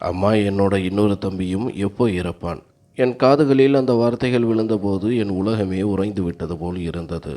அம்மா, என்னோட இன்னொரு தம்பியும் எப்போ இறப்பான்? என் காதுகளில் அந்த வார்த்தைகள் விழுந்தபோது என் உலகமே உறைந்து விட்டது போல் இருந்தது.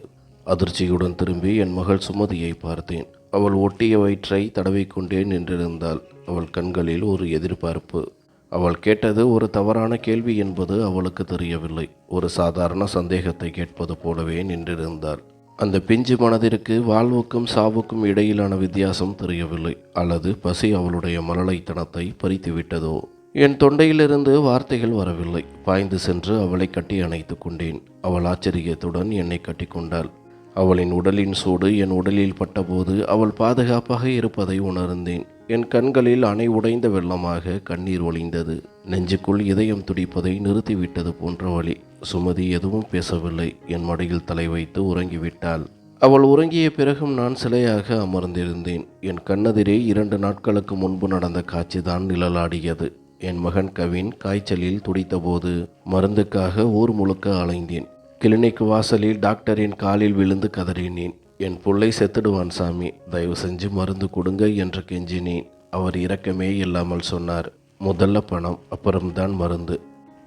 அதிர்ச்சியுடன் திரும்பி என் மகள் சுமதியை பார்த்தேன். அவள் ஒட்டிய வயிற்றை தடவிக்கொண்டே நின்றிருந்தாள். அவள் கண்களில் ஒரு எதிர்பார்ப்பு. அவள் கேட்டது ஒரு தவறான கேள்வி என்பது அவளுக்கு தெரியவில்லை. ஒரு சாதாரண சந்தேகத்தை கேட்பது போலவே நின்றிருந்தாள். அந்த பிஞ்சு மனதிற்கு வாழ்வுக்கும் சாவுக்கும் இடையிலான வித்தியாசம் தெரியவில்லை. அல்லது பசி அவளுடைய மழலைத்தனத்தை பறித்துவிட்டதோ? என் தொண்டையிலிருந்து வார்த்தைகள் வரவில்லை. பாய்ந்து சென்று அவளை கட்டி அணைத்து கொண்டேன். அவள் ஆச்சரியத்துடன் என்னை கட்டிக்கொண்டாள். அவளின் உடலின் சூடு என் உடலில் பட்டபோது அவள் பாதுகாப்பாக இருப்பதை உணர்ந்தேன். என் கண்களில் அணை உடைந்த வெள்ளமாக கண்ணீர் ஒளிந்தது. நெஞ்சுக்குள் இதயம் துடிப்பதை நிறுத்திவிட்டது போன்ற வலி. சுமதி எதுவும் பேசவில்லை. என் மடியில் தலை வைத்து உறங்கிவிட்டாள். அவள் உறங்கிய பிறகும் நான் சிலையாக அமர்ந்திருந்தேன். என் கண்ணெதிரே 2 நாட்களுக்கு முன்பு நடந்த காட்சிதான் நிழலாடியது. என் மகன் கவின் காய்ச்சலில் துடித்தபோது மருந்துக்காக ஊர் முழுக்க அலைந்தேன். கிளினிக் வாசலில் டாக்டரின் காலில் விழுந்து கதறினேன். என் புள்ளை செத்துடுவான் சாமி, தயவு செஞ்சு மருந்து கொடுங்க என்று கெஞ்சினேன். அவர் இரக்கமே இல்லாமல் சொன்னார், முதல்ல பணம், அப்புறம்தான் மருந்து.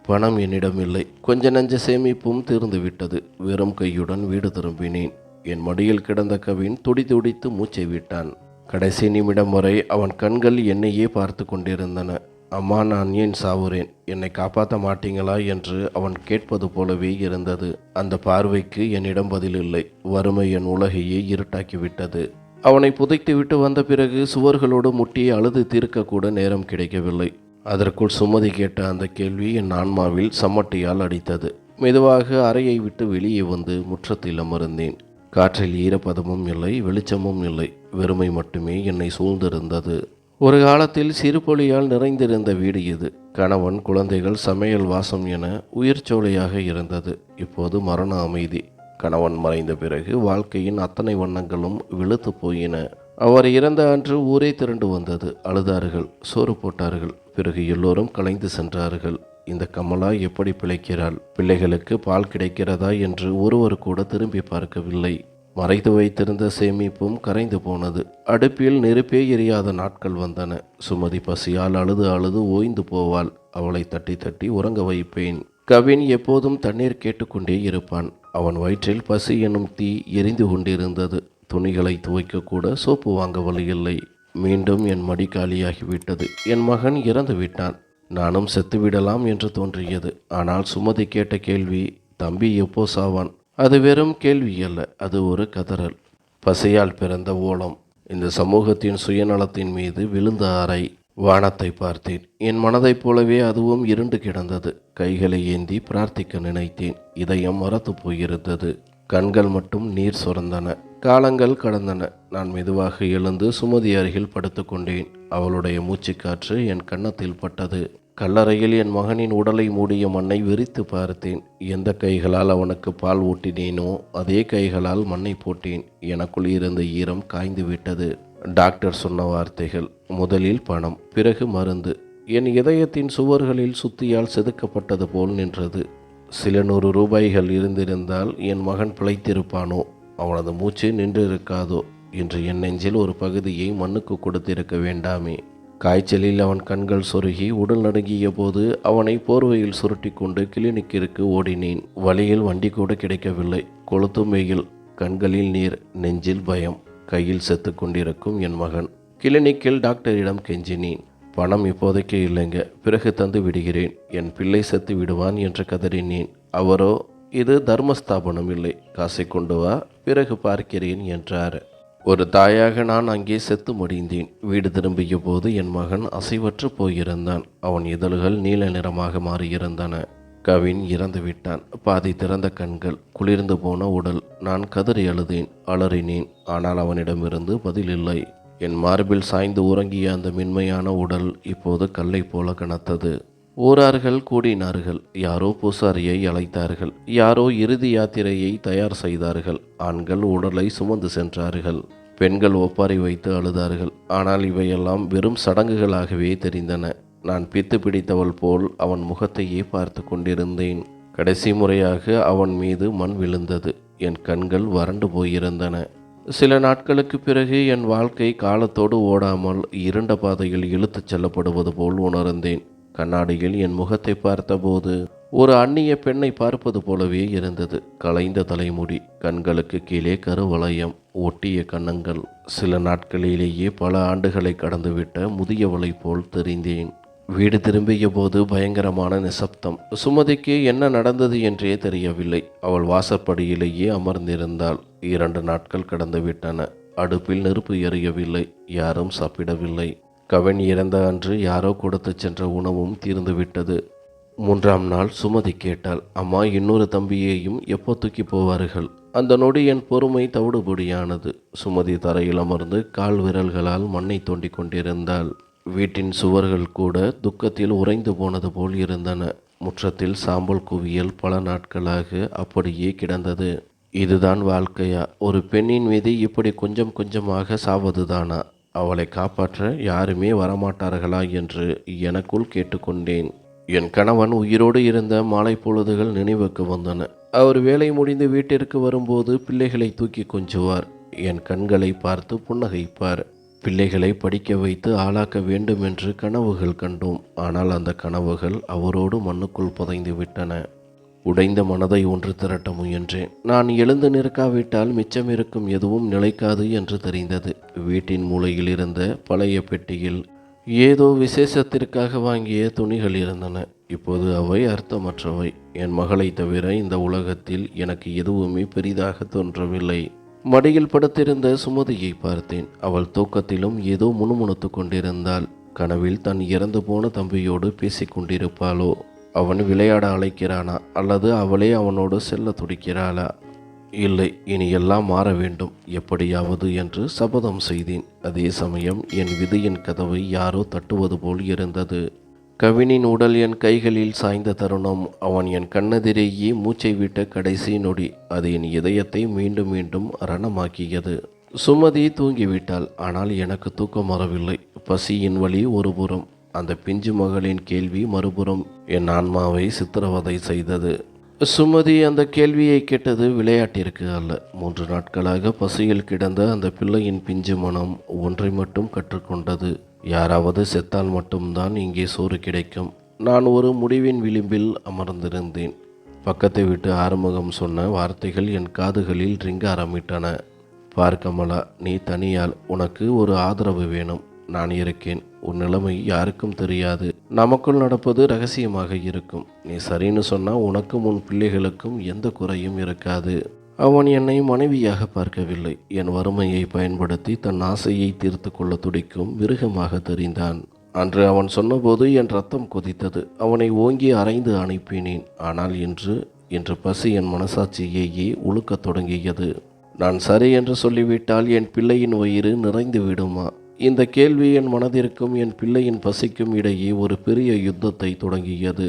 பணம் என்னிடம் இல்லை. கொஞ்ச நஞ்ச சேமிப்பும் தீர்ந்து விட்டது. வெறும் கையுடன் வீடு திரும்பினேன். என் மடியில் கிடந்த கவின் துடி துடித்து மூச்சை விட்டான். கடைசி நிமிடம் வரை அவன் கண்கள் என்னையே பார்த்து கொண்டிருந்தன. அம்மா, நான் ஏன் சாவுறேன்? என்னை காப்பாற்ற மாட்டீங்களா என்று அவன் கேட்பது போலவே இருந்தது. அந்த பார்வைக்கு என்னிடம் பதில் இல்லை. வறுமை என் உலகையே இருட்டாக்கிவிட்டது. அவனை புதைத்துவிட்டு வந்த பிறகு சுவர்களோடு முட்டி அழுது தீர்க்கக்கூட நேரம் கிடைக்கவில்லை. அதற்குள் சுமதி கேட்ட அந்த கேள்வி என் ஆன்மாவில் சம்மட்டியால் அடித்தது. மெதுவாக அறையை விட்டு வெளியே வந்து முற்றத்தில் அமர்ந்தேன். காற்றில் ஈரப்பதமும் இல்லை, வெளிச்சமும் இல்லை. வெறுமை மட்டுமே என்னை சூழ்ந்திருந்தது. ஒரு காலத்தில் சிறுபொலியால் நிறைந்திருந்த வீடு இது. கணவன், குழந்தைகள், சமையல், வாசம் என உயிர்ச்சோலையாக இருந்தது. இப்போது மரண அமைதி. கணவன் மறைந்த பிறகு வாழ்க்கையின் அத்தனை வண்ணங்களும் வெளுத்து போயின. அவர் இறந்த அன்று ஊரே திரண்டு வந்தது. அழுதார்கள், சோறு போட்டார்கள். பிறகு எல்லோரும் கலைந்து சென்றார்கள். இந்த கமலா எப்படி பிழைக்கிறாள்? பிள்ளைகளுக்கு பால் கிடைக்கிறதா என்று ஒருவர் கூட திரும்பி பார்க்கவில்லை. மறைத்து வைத்திருந்த சேமிப்பும் கரைந்து போனது. அடுப்பில் நெருப்பே எரியாத நாட்கள் வந்தன. சுமதி பசியால் அழுது அழுது ஓய்ந்து போவாள். அவளை தட்டி தட்டி உறங்க வைப்பேன். கவின் எப்போதும் தண்ணீர் கேட்டுக்கொண்டே இருப்பான். அவன் வயிற்றில் பசி எனும் தீ எரிந்து கொண்டிருந்தது. துணிகளை துவைக்க கூட சோப்பு வாங்க வழியில்லை. மீண்டும் என் மடி காலியாகிவிட்டது. என் மகன் இறந்து விட்டான். நானும் செத்துவிடலாம் என்று தோன்றியது. ஆனால் சுமதி கேட்ட கேள்வி, தம்பி எப்போ சாவான்? அது வெறும் கேள்வி அல்ல, அது ஒரு கதறல். பசியால் பிறந்த ஓலம். இந்த சமூகத்தின் சுயநலத்தின் மீது விழுந்த அறை. வானத்தை பார்த்தேன். என் மனதைப் போலவே அதுவும் இருண்டு கிடந்தது. கைகளை ஏந்தி பிரார்த்திக்க நினைத்தேன். இதயம் மரத்து போயிருந்தது. கண்கள் மட்டும் நீர் சுரந்தன. காலங்கள் கடந்தன. நான் மெதுவாக எழுந்து சுமதி அருகில் படுத்து கொண்டேன். அவளுடைய மூச்சுக்காற்று என் கன்னத்தில் பட்டது. கல்லறையில் என் மகனின் உடலை மூடிய மண்ணை விரித்து பார்த்தேன். எந்த கைகளால் அவனுக்கு பால் ஊட்டினேனோ அதே கைகளால் மண்ணை போட்டேன். எனக்குள் இருந்த ஈரம் காய்ந்து விட்டது. டாக்டர் சொன்ன வார்த்தைகள், முதலில் பணம், பிறகு மருந்து, என் இதயத்தின் சுவர்களில் சுத்தியால் செதுக்கப்பட்டது போல் நின்றது. சில 100 ரூபாய்கள் இருந்திருந்தால் என் மகன் பிழைத்திருப்பானோ? அவனது மூச்சு நின்றிருக்காதோ என்று என் நெஞ்சில் ஒரு பகுதியை மண்ணுக்கு கொடுத்திருக்க வேண்டாமே? காய்ச்சலில் அவன் கண்கள் சொருகி உடல் நடுங்கிய போது அவனை போர்வையில் சுருட்டி கொண்டு கிளினிக்கிற்கு ஓடினேன். வழியில் வண்டி கூட கிடைக்கவில்லை. கொளுத்தும் வெயில், கண்களில் நீர், நெஞ்சில் பயம். கையில் செத்து கொண்டிருக்கும் என் மகன். கிளினிக்கில் டாக்டரிடம் கெஞ்சினேன். பணம் இப்போதைக்கு இல்லைங்க, பிறகு தந்து விடுகிறேன். என் பிள்ளை செத்து விடுவான் என்று கதறினேன். அவரோ, இது தர்மஸ்தாபனம் இல்லை, காசை கொண்டு வா, பிறகு பார்க்கிறேன் என்றார். ஒரு தாயாக நான் அங்கே செத்து மடிந்தேன். வீடு திரும்பிய போது என் மகன் அசைவற்று போயிருந்தான். அவன் இதழ்கள் நீல நிறமாக மாறியிருந்தன. கவின் இறந்து விட்டான். பாதி திறந்த கண்கள், குளிர்ந்து போன உடல். நான் கதறி அழுதேன், அலறினேன். ஆனால் அவனிடமிருந்து பதில் இல்லை. என் மார்பில் சாய்ந்து உறங்கிய அந்த மென்மையான உடல் இப்போது கல்லை போல கனத்தது. ஊரார்கள் கூடினார்கள். யாரோ பூசாரியை அழைத்தார்கள். யாரோ இறுதி யாத்திரையை தயார் செய்தார்கள். ஆண்கள் உடலை சுமந்து சென்றார்கள். பெண்கள் ஒப்பாரி வைத்து அழுதார்கள். ஆனால் இவையெல்லாம் வெறும் சடங்குகளாகவே தெரிந்தன. நான் பித்து பிடித்தவள் போல் அவன் முகத்தையே பார்த்து கொண்டிருந்தேன். கடைசி முறையாக அவன் மீது மண் விழுந்தது. என் கண்கள் வறண்டு போயிருந்தன. சில நாட்களுக்கு பிறகு என் வாழ்க்கை காலத்தோடு ஓடாமல் இருண்ட பாதையில் இழுத்துச் செல்லப்படுவது போல் உணர்ந்தேன். கண்ணாடியில் என் முகத்தை பார்த்தபோது ஒரு அந்நிய பெண்ணை பார்ப்பது போலவே இருந்தது. கலைந்த தலைமுடி, கண்களுக்கு கீழே கருவளையம், ஒட்டிய கன்னங்கள். சில நாட்களிலேயே பல ஆண்டுகளை கடந்துவிட்ட முதியவளை போல் தெரிந்தேன். வீடு திரும்பிய போது பயங்கரமான நிசப்தம். சுமதிக்கு என்ன நடந்தது என்றே தெரியவில்லை. அவள் வாசற்படியிலேயே அமர்ந்திருந்தாள். 2 நாட்கள் கடந்துவிட்டன. அடுப்பில் நெருப்பு எரியவில்லை. யாரும் சாப்பிடவில்லை. கவின் இறந்த அன்று யாரோ கொடுத்து சென்ற உணவும் தீர்ந்துவிட்டது. 3ஆம் நாள் சுமதி கேட்டாள், அம்மா, இன்னொரு தம்பியையும் எப்போ தூக்கி போவார்கள்? அந்த நொடி என் பொறுமை தவிடுபொடியானது. சுமதி தரையில் அமர்ந்து கால் விரல்களால் மண்ணை தோண்டிக் கொண்டிருந்தாள். வீட்டின் சுவர்கள் கூட துக்கத்தில் உறைந்து போனது போல் இருந்தன. முற்றத்தில் சாம்பல் குவியல் பல நாட்களாக அப்படியே கிடந்தது. இதுதான் வாழ்க்கையா? ஒரு பெண்ணின் மீது இப்படி கொஞ்சம் கொஞ்சமாக சாவதுதானா? அவளை காப்பாற்ற யாருமே வரமாட்டார்களா என்று எனக்குள் கேட்டுக்கொண்டேன். என் கணவன் உயிரோடு இருந்த மாலை பொழுதுகள் நினைவுக்கு வந்தன. அவர் வேலை முடிந்து வீட்டிற்கு வரும்போது பிள்ளைகளை தூக்கி கொஞ்சுவார். என் கண்களை பார்த்து புன்னகைப்பார். பிள்ளைகளை படிக்க வைத்து ஆளாக்க வேண்டும் என்று கனவுகள் கண்டோம். ஆனால் அந்த கனவுகள் அவரோடு மண்ணுக்குள் புதைந்து விட்டன. உடைந்த மனதை ஒன்று திரட்ட முயன்றேன். நான் எழுந்து நிற்காவிட்டால் மிச்சம் இருக்கும் எதுவும் நிலைக்காது என்று தெரிந்தது. வீட்டின் மூலையில் இருந்த பழைய பெட்டியில் ஏதோ விசேஷத்திற்காக வாங்கிய துணிகள் இருந்தன. இப்போது அவை அர்த்தமற்றவை. என் மகளை தவிர இந்த உலகத்தில் எனக்கு எதுவுமே பெரிதாக தோன்றவில்லை. மடியில் படுத்திருந்த சுமதியை பார்த்தேன். அவள் தூக்கத்திலும் ஏதோ முணுமுணுத்து கொண்டிருந்தாள். கனவில் தன் இறந்து போன தம்பியோடு பேசிக் கொண்டிருப்பாளோ? அவன் விளையாட அழைக்கிறானா, அல்லது அவளே அவனோடு செல்ல துடிக்கிறாளா? இல்லை, இனி எல்லாம் மாற வேண்டும் எப்படியாவது என்று சபதம் செய்தேன். அதே சமயம் என் விதியின் கதவை யாரோ தட்டுவது போல் இருந்தது. கவினின் உடல் என் கைகளில் சாய்ந்த தருணம், அவன் என் கண்ணெதிரேயே மூச்சை விட்ட கடைசி நொடி, அது என் இதயத்தை மீண்டும் மீண்டும் ரணமாக்கியது. சுமதி தூங்கிவிட்டாள். ஆனால் எனக்கு தூக்கம் வரவில்லை. பசியின் வலி ஒருபுறம், அந்த பிஞ்சு மகளின் கேள்வி மறுபுறம் என் ஆன்மாவை சித்திரவதை செய்தது. சுமதி அந்த கேள்வியை கேட்டது விளையாட்டிற்கு அல்ல. 3 நாட்களாக பசியில் கிடந்த அந்த பிள்ளையின் பிஞ்சு மனம் ஒன்றை மட்டும் கற்றுக்கொண்டது. யாராவது செத்தால் மட்டும்தான் இங்கே சோறு கிடைக்கும். நான் ஒரு முடிவின் விளிம்பில் அமர்ந்திருந்தேன். பக்கத்தை விட்டு ஆறுமுகம் சொன்ன வார்த்தைகள் என் காதுகளில் ரிங்காரமிட்டன. பார் கமலா, நீ தனியால், உனக்கு ஒரு ஆதரவு வேணும். நான் இருக்கேன். உன் நிலைமை யாருக்கும் தெரியாது. நமக்குள் நடப்பது ரகசியமாக இருக்கும். நீ சரின்னு சொன்னா உனக்கும் உன் பிள்ளைகளுக்கும் எந்த குறையும் இருக்காது. அவன் என்னை மனைவியாக பார்க்கவில்லை. என் வறுமையை பயன்படுத்தி தன் ஆசையை தீர்த்து கொள்ள துடிக்கும் மிருகமாக தெரிந்தான். அன்று அவன் சொன்னபோது என் ரத்தம் கொதித்தது. அவனை ஓங்கி அரைந்து அனுப்பினேன். ஆனால் இன்று பசி என் மனசாட்சியையே உழுக்கத் தொடங்கியது. நான் சரி என்று சொல்லிவிட்டால் என் பிள்ளையின் வயிறு நிறைந்து விடுமா? இந்த கேள்வி என் மனதிற்கும் என் பிள்ளையின் பசிக்கும் இடையே ஒரு பெரிய யுத்தத்தை தொடங்கியது.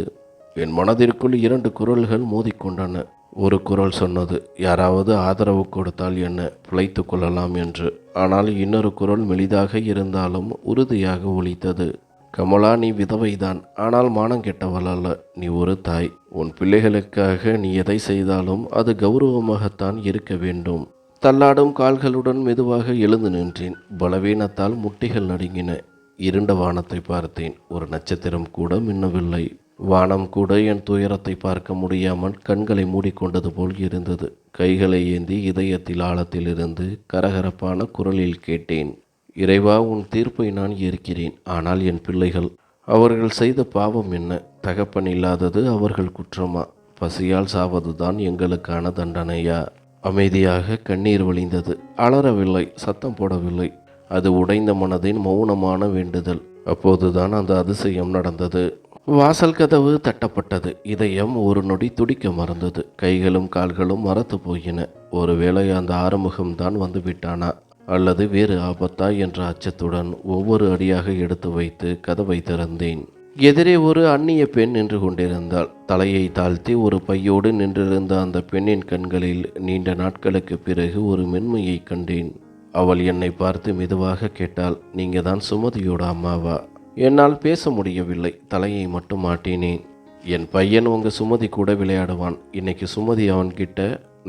என் மனதிற்குள் 2 குரல்கள் மோதிக்கொண்டன. ஒரு குரல் சொன்னது, யாராவது ஆதரவு கொடுத்தால் என்ன, பிழைத்து கொள்ளலாம் என்று. ஆனால் இன்னொரு குரல் மெலிதாக இருந்தாலும் உறுதியாக ஒலித்தது. கமலா, நீ விதவைதான், ஆனால் மானம் கெட்டவள் அல்ல. நீ ஒரு தாய். உன் பிள்ளைகளுக்காக நீ எதை செய்தாலும் அது கௌரவமாகத்தான் இருக்க வேண்டும். தள்ளாடும் கால்களுடன் மெதுவாக எழுந்து நின்றேன். பலவீனத்தால் முட்டிகள் நடுங்கின. இருண்ட வானத்தை பார்த்தேன். ஒரு நட்சத்திரம் கூட மின்னவில்லை. வானம் கூட என் துயரத்தை பார்க்க முடியாமல் கண்களை மூடிக்கொண்டது போல் இருந்தது. கைகளை ஏந்தி இதயத்தில் ஆழத்திலிருந்து கரகரப்பான குரலில் கேட்டேன், இறைவா, உன் தீர்ப்பை நான் ஏற்கிறேன். ஆனால் என் பிள்ளைகள், அவர்கள் செய்த பாவம் என்ன? தகப்பன் இல்லாதது அவர்கள் குற்றமா? பசியால் சாவதுதான் எங்களுக்கான தண்டனையா? அமைதியாக கண்ணீர் வழிந்தது. அலறவில்லை, சத்தம் போடவில்லை. அது உடைந்த மனதின் மௌனமான வேண்டுதல். அப்போதுதான் அந்த அதிசயம் நடந்தது. வாசல் கதவு தட்டப்பட்டது. இதயம் ஒரு நொடி துடிக்க மறந்தது. கைகளும் கால்களும் மரத்து போயின. ஒருவேளை அந்த ஆறுமுகம்தான் வந்து விட்டானா, அல்லது வேறு ஆபத்தா என்ற அச்சத்துடன் ஒவ்வொரு அடியாக எடுத்து வைத்து கதவை திறந்தேன். எதிரே ஒரு அந்நிய பெண் நின்று கொண்டிருந்தாள். தலையை தாழ்த்தி ஒரு பையோடு நின்றிருந்த அந்த பெண்ணின் கண்களில் நீண்ட நாட்களுக்கு பிறகு ஒரு மென்மையை கண்டேன். அவள் என்னை பார்த்து மெதுவாக கேட்டாள், நீங்க தான் சுமதியோட அம்மாவா? என்னால் பேச முடியவில்லை. தலையை மட்டும் ஆட்டினேன். என் பையன் உங்கள் சுமதி கூட விளையாடுவான். இன்னைக்கு சுமதி அவன்கிட்ட,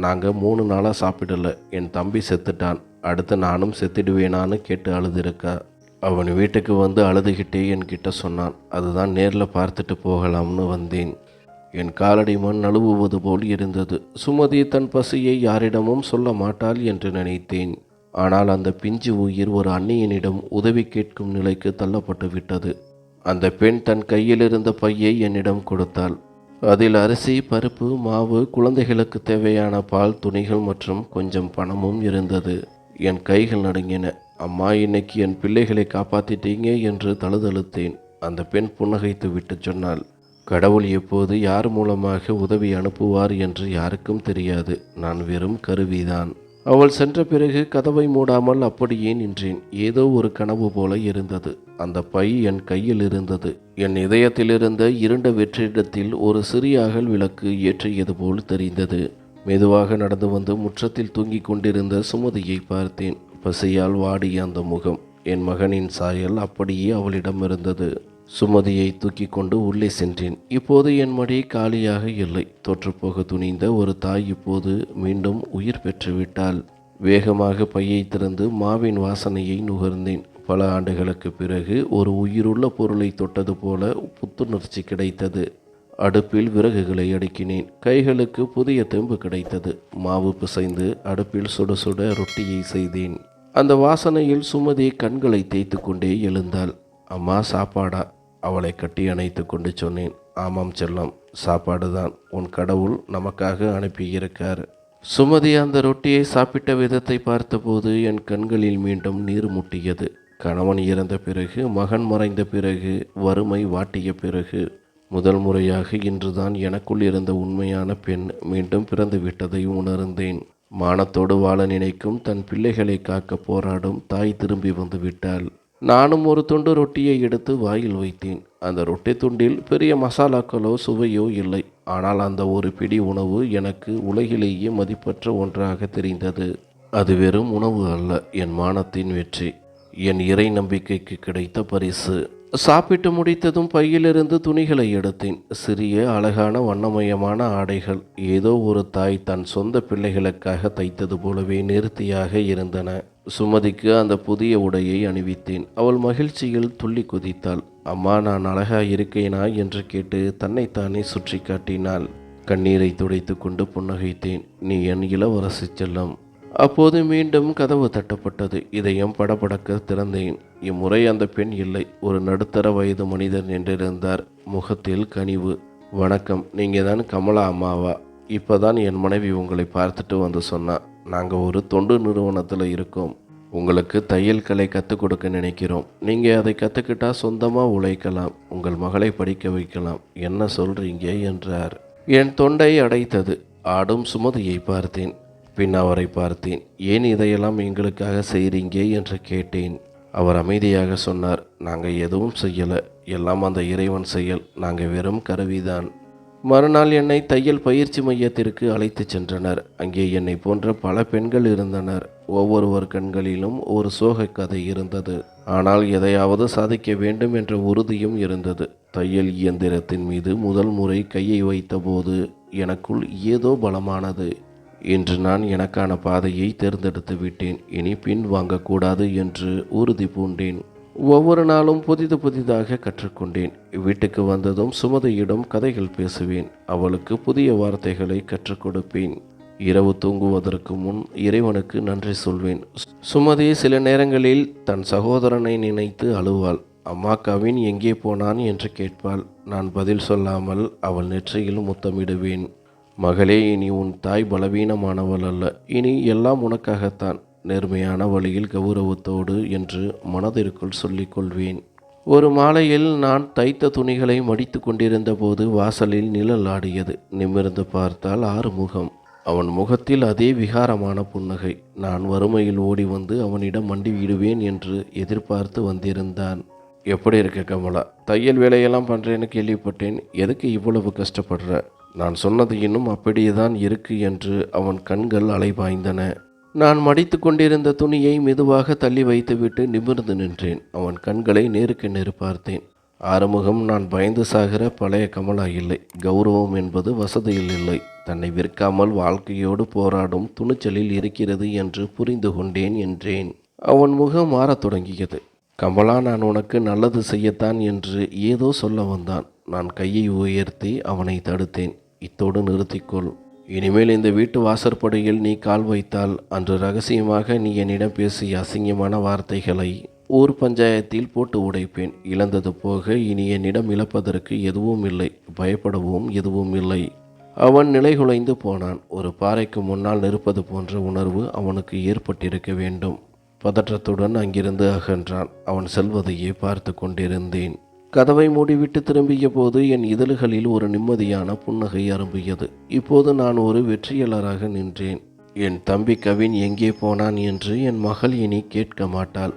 நாங்கள் 3 நாளாக சாப்பிடல, என் தம்பி செத்துட்டான், அடுத்து நானும் செத்துடுவேனான்னு கேட்டு அழுதுருக்கா. அவன் வீட்டுக்கு வந்து அழுதுகிட்டே என்கிட்ட சொன்னான். அதுதான் நேரில் பார்த்துட்டு போகலாம்னு வந்தேன். என் காலடி மண் நழுவுவது போல் இருந்தது. சுமதி தன் பசியை யாரிடமும் சொல்ல மாட்டாள் என்று நினைத்தேன். ஆனால் அந்த பிஞ்சு உயிர் ஒரு அந்நியனிடம் உதவி கேட்கும் நிலைக்கு தள்ளப்பட்டு விட்டது. அந்த பெண் தன் கையில் இருந்த பையை என்னிடம் கொடுத்தாள். அதில் அரிசி, பருப்பு, மாவு, குழந்தைகளுக்கு தேவையான பால், துணிகள் மற்றும் கொஞ்சம் பணமும் இருந்தது. என் கைகள் நடுங்கின. அம்மா, இன்னைக்கு என் பிள்ளைகளை காப்பாத்திட்டீங்க என்று தழுதழுத்தேன். அந்த பெண் புன்னகைத்து விட்டு சொன்னாள், கடவுள் எப்போது யார் மூலமாக உதவி அனுப்புவார் என்று யாருக்கும் தெரியாது. நான் வெறும் கருவிதான். அவள் சென்ற பிறகு கதவை மூடாமல் அப்படியே நின்றேன். ஏதோ ஒரு கனவு போல இருந்தது. அந்த பை என் கையில் இருந்தது. என் இதயத்தில் இருந்த இருண்ட வெற்றிடத்தில் ஒரு சிறிய அகல் விளக்கு ஏற்றியது போல் தெரிந்தது. மெதுவாக நடந்து வந்து முற்றத்தில் தூங்கிக் கொண்டிருந்த சுமதியை பார்த்தேன். பசியால் வாடிய அந்த முகம், என் மகனின் சாயல் அப்படியே அவளிடம் இருந்தது. சுமதியை தூக்கி கொண்டு உள்ளே சென்றேன். இப்போது என் மடி காலியாக இல்லை. தோற்றுப்போக துணிந்த ஒரு தாய் இப்போது மீண்டும் உயிர் பெற்றுவிட்டாள். வேகமாக பையை திறந்து மாவின் வாசனையை நுகர்ந்தேன். பல ஆண்டுகளுக்கு பிறகு ஒரு உயிருள்ள பொருளை தொட்டது போல புத்துணர்ச்சி கிடைத்தது. அடுப்பில் விறகுகளை அடுக்கினேன். கைகளுக்கு புதிய தெம்பு கிடைத்தது. மாவு பிசைந்து அடுப்பில் சுட சுட ரொட்டியை செய்தேன். அந்த வாசனையில் சுமதி கண்களை தேய்த்து கொண்டே எழுந்தாள். அம்மா, சாப்பாடா? அவளை கட்டி அணைத்து கொண்டு சொன்னேன். ஆமாம் செல்லம், சாப்பாடுதான். உன் கடவுள் நமக்காக அனுப்பியிருக்கார். சுமதி அந்த ரொட்டியை சாப்பிட்ட விதத்தை பார்த்தபோது என் கண்களில் மீண்டும் நீர் முட்டியது. கணவன் இறந்த பிறகு, மகன் மறைந்த பிறகு, வறுமை வாட்டிய பிறகு, முதல் முறையாக இன்றுதான் எனக்குள் இருந்த உண்மையான பெண் மீண்டும் பிறந்து விட்டதை உணர்ந்தேன். மானத்தோடு வாழ நினைக்கும் தன் பிள்ளைகளை காக்க போராடும் தாய் திரும்பி வந்து விட்டாள். நானும் ஒரு துண்டு ரொட்டியை எடுத்து வாயில் வைத்தேன். அந்த ரொட்டி துண்டில் பெரிய மசாலாக்களோ சுவையோ இல்லை. ஆனால் அந்த ஒரு பிடி உணவு எனக்கு உலகிலேயே மதிப்பற்ற ஒன்றாக தெரிந்தது. அது வெறும் உணவு அல்ல, என் மானத்தின் வெற்றி, என் இறை நம்பிக்கைக்கு கிடைத்த பரிசு. சாப்பிட்டு முடித்ததும் பையிலிருந்து துணிகளை எடுத்தேன். சிறிய அழகான வண்ணமயமான ஆடைகள், ஏதோ ஒரு தாய் தன் சொந்த பிள்ளைகளுக்காக தைத்தது போலவே நேர்த்தியாக இருந்தன. சுமதிக்கு அந்த புதிய உடையை அணிவித்தேன். அவள் மகிழ்ச்சியில் துள்ளி குதித்தாள். அம்மா, நான் அழகா இருக்கேனா என்று கேட்டு தன்னைத்தானே சுற்றி காட்டினாள். கண்ணீரை துடைத்து கொண்டு புன்னகைத்தேன். நீ என் இளவரசி செல்லம். அப்போது மீண்டும் கதவு தட்டப்பட்டது. இதயம் படபடக்க திறந்தேன். இம்முறை அந்த பெண் இல்லை, ஒரு நடுத்தர வயது மனிதர் நின்றிருந்தார். முகத்தில் கனிவு. வணக்கம், நீங்கள் தான் கமலா அம்மாவா? இப்போதான் என் மனைவி உங்களை பார்த்துட்டு வந்து சொன்னா. நாங்கள் ஒரு தொண்டு நிறுவனத்தில் இருக்கோம். உங்களுக்கு தையல் கலை கற்றுக் கொடுக்க நினைக்கிறோம். நீங்கள் அதை கற்றுக்கிட்டா சொந்தமாக உழைக்கலாம், உங்கள் மகளை படிக்க வைக்கலாம். என்ன சொல்கிறீங்க என்றார். என் தொண்டை அடைத்தது. ஆடும் சுமதியை பார்த்தேன். பின் அவரை பார்த்தேன். ஏன் இதையெல்லாம் எங்களுக்காக செய்கிறீங்க என்று கேட்டேன். அவர் அமைதியாக சொன்னார், நாங்கள் எதுவும் செய்யலை, எல்லாம் அந்த இறைவன் செயல். நாங்கள் வெறும் கருவிதான். மறுநாள் என்னை தையல் பயிற்சி மையத்திற்கு அழைத்து சென்றனர். அங்கே என்னை போன்ற பல பெண்கள் இருந்தனர். ஒவ்வொருவர் கண்களிலும் ஒரு சோக கதை இருந்தது. ஆனால் எதையாவது சாதிக்க வேண்டும் என்ற உறுதியும் இருந்தது. தையல் இயந்திரத்தின் மீது முதல் முறை கையை வைத்தபோது எனக்குள் ஏதோ பலமானது. இன்று நான் எனக்கான பாதையை தேர்ந்தெடுத்து விட்டேன். இனி பின் வாங்கக்கூடாது என்று உறுதி பூண்டேன். ஒவ்வொரு நாளும் புதிதாக கற்றுக்கொண்டேன். வீட்டுக்கு வந்ததும் சுமதியிடம் கதைகள் பேசுவேன். அவளுக்கு புதிய வார்த்தைகளை கற்றுக் கொடுப்பேன். இரவு தூங்குவதற்கு முன் இறைவனுக்கு நன்றி சொல்வேன். சுமதி சில நேரங்களில் தன் சகோதரனை நினைத்து அழுவாள். அம்மா, கவின் எங்கே போனான் என்று கேட்பாள். நான் பதில் சொல்லாமல் அவள் நெற்றியில் முத்தமிடுவேன். மகளே, இனி உன் தாய் பலவீனமானவள் அல்ல. இனி எல்லாம் உனக்காகத்தான். நேர்மையான வழியில் கௌரவத்தோடு என்று மனதிற்குள் சொல்லிக்கொள்வேன். ஒரு மாலையில் நான் தைத்த துணிகளை மடித்து கொண்டிருந்த போது வாசலில் நிழல் ஆடியது. நிமிர்ந்து பார்த்தால் ஆறுமுகம். அவன் முகத்தில் அதே விகாரமான புன்னகை. நான் வறுமையில் ஓடி வந்து அவனிடம் மண்டிவிடுவேன் என்று எதிர்பார்த்து வந்திருந்தான். எப்படி இருக்க கமலா? தையல் வேலையெல்லாம் பண்ணுறேன்னு கேள்விப்பட்டேன். எதுக்கு இவ்வளவு கஷ்டப்படுற? நான் சொன்னது இன்னும் அப்படியே தான் இருக்கு என்று அவன் கண்கள் அலைபாய்ந்தன. நான் மடித்து கொண்டிருந்த துணியை மெதுவாக தள்ளி வைத்துவிட்டு நிமிர்ந்து நின்றேன். அவன் கண்களை நேருக்கு நேர் பார்த்தேன். ஆறுமுகம், நான் பயந்து சாகிற பழைய கமலா இல்லை. கௌரவம் என்பது வசதியில் இல்லை, தன்னை விற்காமல் வாழ்க்கையோடு போராடும் துணிச்சலில் இருக்கிறது என்று புரிந்து கொண்டேன் என்றேன். அவன் முகம் மாறத் தொடங்கியது. கமலா, நான் உனக்கு நல்லது செய்யத்தான் என்று ஏதோ சொல்ல வந்தான். நான் கையை உயர்த்தி அவனை தடுத்தேன். இத்தோடு நிறுத்திக்கொள். இனிமேல் இந்த வீட்டு வாசற்படியில் நீ கால் வைத்தால், அன்று ரகசியமாக நீ என்னிடம் பேசிய அசிங்கமான வார்த்தைகளை ஊர் பஞ்சாயத்தில் போட்டு உடைப்பேன். இழந்தது போக இனி என்னிடம் இழப்பதற்கு எதுவும் இல்லை, பயப்படவும் எதுவும் இல்லை. அவன் நிலைகுலைந்து போனான். ஒரு பாறைக்கு முன்னால் நிற்பது போன்ற உணர்வு அவனுக்கு ஏற்பட்டிருக்க வேண்டும். பதற்றத்துடன் அங்கிருந்து அகன்றான். அவன் செல்வதையே பார்த்து கொண்டிருந்தேன். கதவை மூடிவிட்டு திரும்பிய போது என் இதழ்களில் ஒரு நிம்மதியான புன்னகை அரும்பியது. இப்போது நான் ஒரு வெற்றியாளராக நின்றேன். என் தம்பி கவின் எங்கே போனான் என்று என் மகள் இனி கேட்க மாட்டாள்.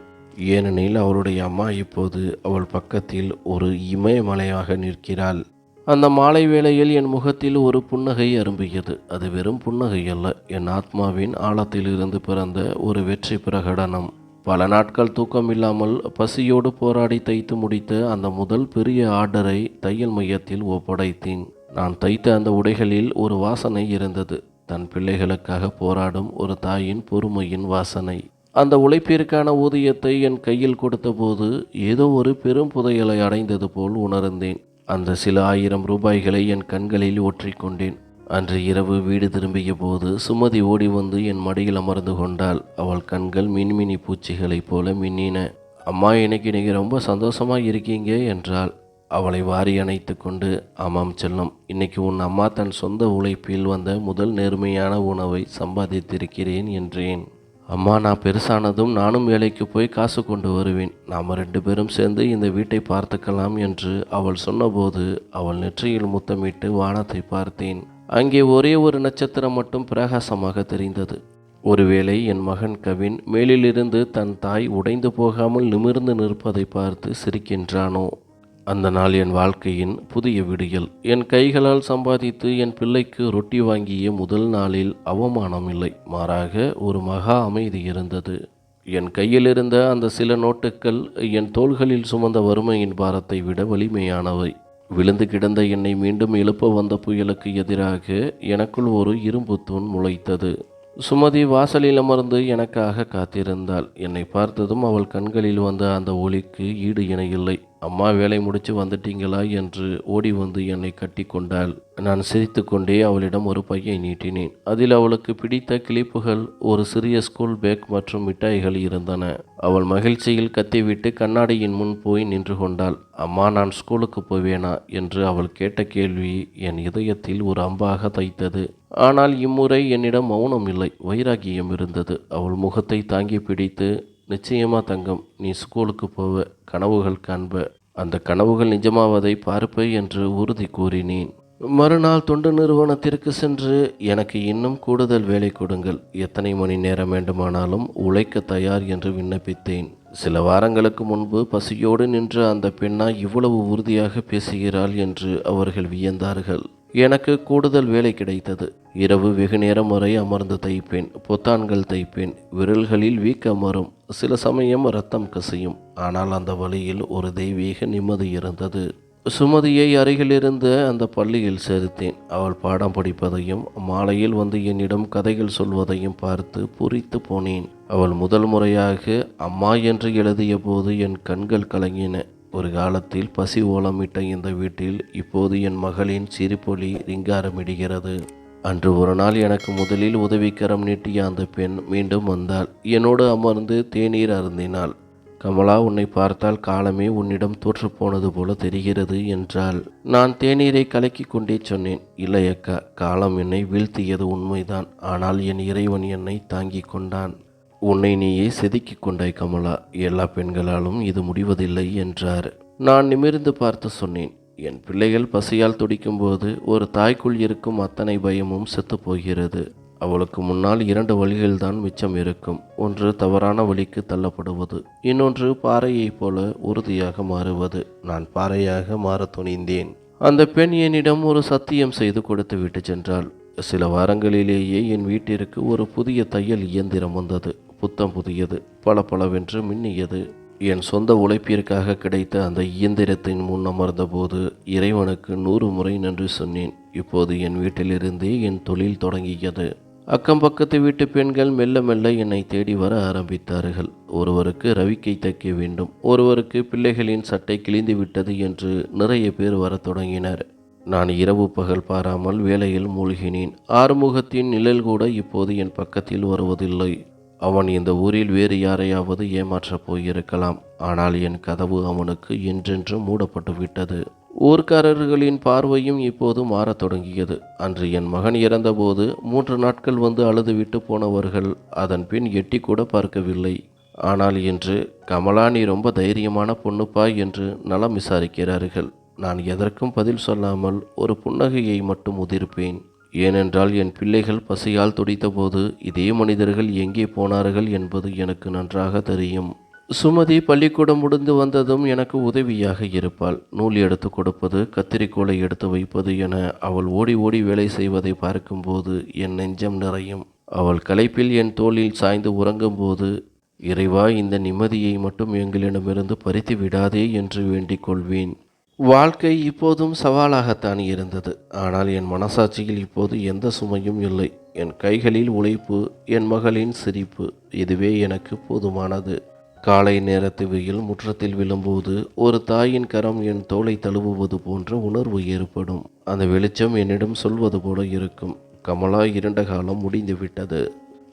ஏனெனில் அவளுடைய அம்மா இப்போது அவள் பக்கத்தில் ஒரு இமயமலையாக நிற்கிறாள். அந்த மாலை வேளையில் என் முகத்தில் ஒரு புன்னகை அரும்பியது. அது வெறும் புன்னகை அல்ல, என் ஆத்மாவின் ஆழத்திலிருந்து பிறந்த ஒரு வெற்றி பிரகடனம். பல நாட்கள் தூக்கமில்லாமல் பசியோடு போராடி தைத்து முடித்த அந்த முதல் பெரிய ஆர்டரை தையல் மையத்தில் ஒப்படைத்தேன். நான் தைத்த அந்த உடைகளில் ஒரு வாசனை இருந்தது. தன் பிள்ளைகளுக்காக போராடும் ஒரு தாயின் பொறுமையின் வாசனை. அந்த உழைப்பிற்கான ஊதியத்தை என் கையில் கொடுத்தபோது ஏதோ ஒரு பெரும் புதையலை அடைந்தது போல் உணர்ந்தேன். அந்த சில 1000 ரூபாய்களை என் கண்களில் ஒற்றிக்கொண்டேன். அன்று இரவு வீடு திரும்பிய போது சுமதி ஓடி வந்து என் மடியில் அமர்ந்து கொண்டாள். அவள் கண்கள் மின்மினி பூச்சிகளைப் போல மின்னின. அம்மா, இன்னைக்கு நீங்கள் ரொம்ப சந்தோஷமாக இருக்கீங்க என்றாள். அவளை வாரி அணைத்து கொண்டு, ஆமாம் செல்லம், இன்னைக்கு உன் அம்மா தன் சொந்த உழைப்பில் வந்த முதல் நேர்மையான உணவை சம்பாதித்திருக்கிறேன் என்றேன். அம்மா, நான் பெருசானதும் நானும் வேலைக்கு போய் காசு கொண்டு வருவேன். நாம் 2 பேரும் சேர்ந்து இந்த வீட்டை பார்த்துக்கலாம் என்று அவள் சொன்னபோது அவள் நெற்றியில் முத்தமிட்டு வானத்தை பார்த்தேன். அங்கே ஒரே ஒரு நட்சத்திரம் மட்டும் பிரகாசமாக தெரிந்தது. ஒருவேளை என் மகன் கவின் மேலிலிருந்து தன் தாய் உடைந்து போகாமல் நிமிர்ந்து நிற்பதை பார்த்து சிரிக்கின்றானோ? அந்த நாள் என் வாழ்க்கையின் புதிய விடியல். என் கைகளால் சம்பாதித்து என் பிள்ளைக்கு ரொட்டி வாங்கிய முதல் நாளில் அவமானம் இல்லை, மாறாக ஒரு மகா அமைதி இருந்தது. என் கையில் இருந்த அந்த சில நோட்டுக்கள் என் தோள்களில் சுமந்த வறுமையின் பாரத்தை விட வலிமையானவை. விழுந்து கிடந்த என்னை மீண்டும் எழுப்ப வந்த புயலுக்கு எதிராக எனக்குள் ஒரு இரும்பு தூண் முளைத்தது. சுமதி வாசலில் அமர்ந்து எனக்காக காத்திருந்தாள். என்னை பார்த்ததும் அவள் கண்களில் வந்த அந்த ஒளிக்கு ஈடு இணையில்லை. அம்மா, வேலை முடிச்சு வந்துட்டீங்களா என்று ஓடி வந்து என்னை கட்டி கொண்டாள். நான் சிரித்து கொண்டே அவளிடம் ஒரு பையை நீட்டினேன். அதில் அவளுக்கு பிடித்த கிளிப்புகள், ஒரு சிறிய ஸ்கூல் பேக் மற்றும் மிட்டாய்கள் இருந்தன. அவள் மகிழ்ச்சியில் கத்திவிட்டு கண்ணாடியின் முன் போய் நின்று கொண்டாள். அம்மா, நான் ஸ்கூலுக்கு போவேனா என்று அவள் கேட்ட கேள்வி என் இதயத்தில் ஒரு அம்பாக தைத்தது. ஆனால் இம்முறை என்னிடம் மௌனம் இல்லை, வைராகியம் இருந்தது. அவள் முகத்தை தாங்கி பிடித்து, நிச்சயமா தங்கம், நீ ஸ்கூலுக்கு போவ, கனவுகள் காண்ப, அந்த கனவுகள் நிஜமாவதை பார்ப்ப என்று உறுதி கூறினேன். மறுநாள் தொண்டு நிறுவனத்திற்கு சென்று, எனக்கு இன்னும் கூடுதல் வேலை கொடுங்கள், எத்தனை மணி நேரம் வேண்டுமானாலும் உழைக்க தயார் என்று விண்ணப்பித்தேன். சில வாரங்களுக்கு முன்பு பசியோடு நின்ற அந்த பெண்ணா இவ்வளவு உறுதியாக பேசுகிறாள் என்று அவர்கள் வியந்தார்கள். எனக்கு கூடுதல் வேலை கிடைத்தது. இரவு வெகு நேரம் வரை அமர்ந்து தைப்பேன். பொத்தான்கள் தைப்பேன். விரல்களில் வீக்கம் வரும். சில சமயம் இரத்தம் கசியும். ஆனால் அந்த வழியில் ஒரு தெய்வீக நிம்மதி இருந்தது. சுமதியை அருகிலிருந்த அந்த பள்ளியில் சேர்த்தேன். அவள் பாடம் படிப்பதையும் மாலையில் வந்து என்னிடம் கதைகள் சொல்வதையும் பார்த்து பூரித்து போனேன். அவள் முதல் முறையாக அம்மா என்று எழுதிய போது என் கண்கள் கலங்கின. ஒரு காலத்தில் பசி ஓலமிட்ட இந்த வீட்டில் இப்போது என் மகளின் சிரிப்பொலி ரிங்காரமிடுகிறது. அன்று ஒரு நாள் எனக்கு முதலில் உதவிக்கரம் நீட்டிய அந்த பெண் மீண்டும் வந்தாள். என்னோடு அமர்ந்து தேநீர் அருந்தினாள். கமலா, உன்னை பார்த்தால் காலமே உன்னிடம் தோற்றுப்போனது போல தெரிகிறது என்றாள். நான் தேநீரை கலக்கி கொண்டே சொன்னேன், இல்லை அக்கா, காலம் என்னை வீழ்த்தியது உண்மைதான். ஆனால் என் இறைவன் என்னை தாங்கிக் கொண்டான். உன்னை நீயே செதுக்கிக் கொண்டாய் கமலா, எல்லா பெண்களாலும் இது முடிவதில்லை என்றார். நான் நிமிர்ந்து பார்த்து சொன்னேன், என் பிள்ளைகள் பசியால் துடிக்கும்போது ஒரு தாய்க்குள் இருக்கும் அத்தனை பயமும் செத்து போகிறது. அவளுக்கு முன்னால் 2 வழிகள்தான் மிச்சம் இருக்கும். ஒன்று தவறான வழிக்கு தள்ளப்படுவது, இன்னொன்று பாறையைப் போல உறுதியாக மாறுவது. நான் பாறையாக மாற துணிந்தேன். அந்த பெண் என்னிடம் ஒரு சத்தியம் செய்து கொடுத்து விட்டு சென்றாள். சில வாரங்களிலேயே என் வீட்டிற்கு ஒரு புதிய தையல் இயந்திரம் வந்தது. புத்தம் புதியது, பளபளவென்று மின்னியது. என் சொந்த உழைப்பிற்காக கிடைத்த அந்த இயந்திரத்தின் முன் அமர்ந்தபோது இறைவனுக்கு 100 முறை நன்றி சொன்னேன். இப்போது என் வீட்டிலிருந்தே என் தொழில் தொடங்கியது. அக்கம் பக்கத்து வீட்டு பெண்கள் மெல்ல மெல்ல என்னை தேடி வர ஆரம்பித்தார்கள். ஒருவருக்கு ரவிக்கை தைக்க வேண்டும், ஒருவருக்கு பிள்ளைகளின் சட்டை கிழிந்து விட்டது என்று நிறைய பேர் வரத் தொடங்கினர். நான் இரவு பகல் பாராமல் வேலையில் மூழ்கினேன். ஆறுமுகத்தின் நிழல் கூட இப்போது என் பக்கத்தில் வருவதில்லை. அவன் இந்த ஊரில் வேறு யாரையாவது ஏமாற்றப் போயிருக்கலாம். ஆனால் என் கதவு அவனுக்கு என்றென்றும் மூடப்பட்டு விட்டது. ஊர்க்காரர்களின் பார்வையும் இப்போது மாறத் தொடங்கியது. அன்று என் மகன் இறந்தபோது 3 நாட்கள் வந்து அழுதுவிட்டு போனவர்கள் அதன் பின் எட்டி கூட பார்க்கவில்லை. ஆனால் இன்று கமலா, நீ ரொம்ப தைரியமான பொண்ணுப்பா என்று நலம் விசாரிக்கிறார்கள். நான் எதற்கும் பதில் சொல்லாமல் ஒரு புன்னகையை மட்டும் உதிர்ப்பேன். ஏனென்றால் என் பிள்ளைகள் பசியால் துடித்தபோது இதே மனிதர்கள் எங்கே போனார்கள் என்பது எனக்கு நன்றாக தெரியும். சுமதி பள்ளிக்கூடம் முடிந்து வந்ததும் எனக்கு உதவியாக இருப்பாள். நூல் எடுத்து கொடுப்பது, கத்திரிக்கோலை எடுத்து வைப்பது என அவள் ஓடி ஓடி வேலை செய்வதை பார்க்கும்போது என் நெஞ்சம் நிறையும். அவள் களைப்பில் என் தோளில் சாய்ந்து உறங்கும்போது, இறைவா, இந்த நிம்மதியை மட்டும் எங்களிடமிருந்து பறித்து விடாதே என்று வேண்டிக் கொள்வேன். வாழ்க்கை இப்போதும் சவாலாகத்தான் இருந்தது. ஆனால் என் மனசாட்சியில் இப்போது எந்த சுமையும் இல்லை. என் கைகளில் உழைப்பு, என் மகளின் சிரிப்பு, இதுவே எனக்கு போதுமானது. காலை நேரத்து வெயில் முற்றத்தில் விழும்போது ஒரு தாயின் கரம் என் தோளை தழுவுவது போன்ற உணர்வு ஏற்படும். அந்த வெளிச்சம் என்னிடம் சொல்வது போல இருக்கும், கமலா, இருண்ட காலம் முடிந்துவிட்டது.